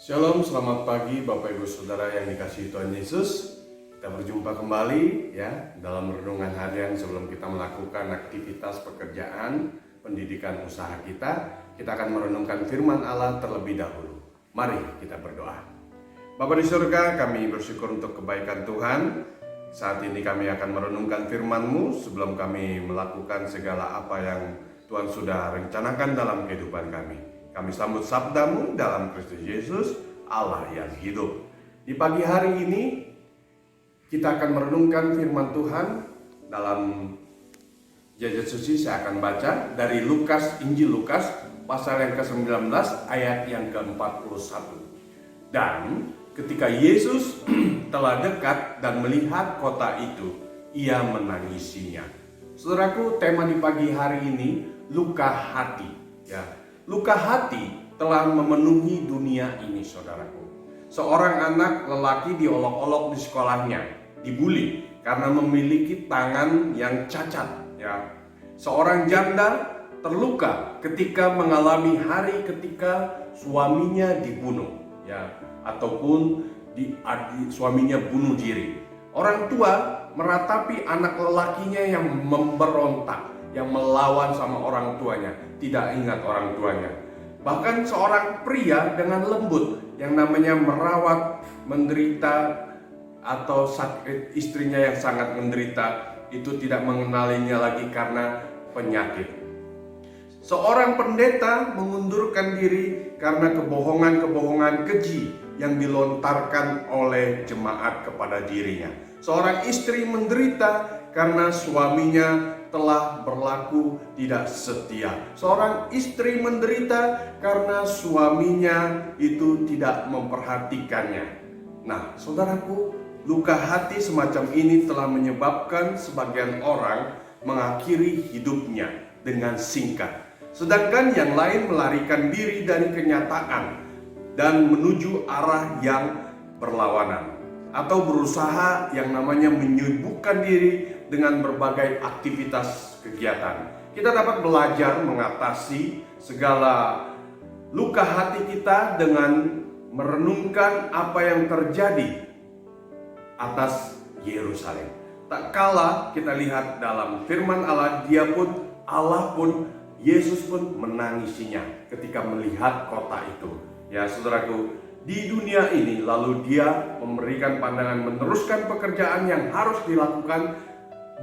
Shalom, selamat pagi Bapak Ibu Saudara yang dikasihi Tuhan Yesus. Kita berjumpa kembali ya dalam renungan harian sebelum kita melakukan aktivitas pekerjaan, pendidikan usaha kita. Kita akan merenungkan firman Allah terlebih dahulu. Mari kita berdoa. Bapa di surga, kami bersyukur untuk kebaikan Tuhan. Saat ini kami akan merenungkan firman-Mu sebelum kami melakukan segala apa yang Tuhan sudah rencanakan dalam kehidupan kami. Kami sambut sabda-Mu dalam Kristus Yesus, Allah yang hidup. Di pagi hari ini, kita akan merenungkan firman Tuhan dalam Jejak Suci. Saya akan baca dari Injil Lukas, pasal yang ke-19, ayat yang ke-41. Dan ketika Yesus telah dekat dan melihat kota itu, ia menangisinya. Saudaraku, tema di pagi hari ini, luka hati. Ya. Luka hati telah memenuhi dunia ini, saudaraku. Seorang anak lelaki diolok-olok di sekolahnya, dibuli karena memiliki tangan yang cacat. Ya. Seorang janda terluka ketika mengalami hari ketika suaminya dibunuh, ya, ataupun suaminya bunuh diri. Orang tua meratapi anak lelakinya yang memberontak, yang melawan sama orang tuanya, tidak ingat orang tuanya. Bahkan seorang pria dengan lembut yang namanya merawat menderita atau istrinya yang sangat menderita itu tidak mengenalinya lagi karena penyakit. Seorang pendeta mengundurkan diri karena kebohongan-kebohongan keji yang dilontarkan oleh jemaat kepada dirinya. Seorang istri menderita karena suaminya telah berlaku tidak setia. Seorang istri menderita karena suaminya itu tidak memperhatikannya. Nah, saudaraku, luka hati semacam ini telah menyebabkan sebagian orang mengakhiri hidupnya dengan singkat. Sedangkan yang lain melarikan diri dari kenyataan dan menuju arah yang berlawanan, atau berusaha yang namanya menyibukkan diri dengan berbagai aktivitas kegiatan. Kita dapat belajar mengatasi segala luka hati kita dengan merenungkan apa yang terjadi atas Yerusalem. Tak kala kita lihat dalam firman Allah, Allah pun, Yesus pun menangisinya ketika melihat kota itu. Ya saudaraku, di dunia ini lalu dia memberikan pandangan meneruskan pekerjaan yang harus dilakukan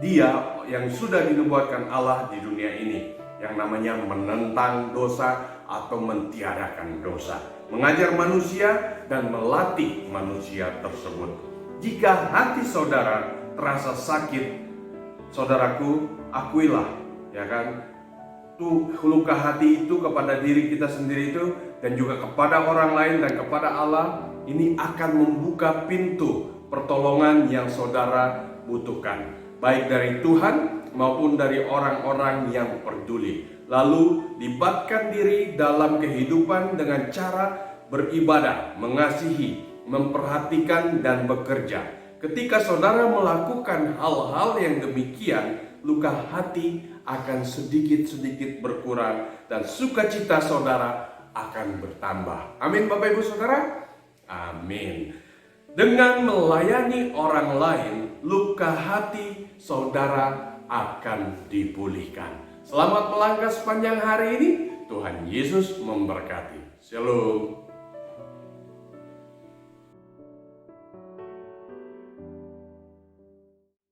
dia yang sudah dinubuatkan Allah di dunia ini, yang namanya menentang dosa atau mentiadakan dosa, mengajar manusia dan melatih manusia tersebut. Jika hati saudara terasa sakit, saudaraku, akuilah, ya kan, tuh luka hati itu kepada diri kita sendiri itu dan juga kepada orang lain dan kepada Allah, ini akan membuka pintu pertolongan yang saudara butuhkan, baik dari Tuhan maupun dari orang-orang yang peduli. Lalu libatkan diri dalam kehidupan dengan cara beribadah, mengasihi, memperhatikan dan bekerja. Ketika saudara melakukan hal-hal yang demikian, luka hati akan sedikit-sedikit berkurang dan sukacita saudara akan bertambah. Amin Bapak Ibu Saudara? Amin. Dengan melayani orang lain, luka hati saudara akan dipulihkan. Selamat melangkah sepanjang hari ini. Tuhan Yesus memberkati. Shalom.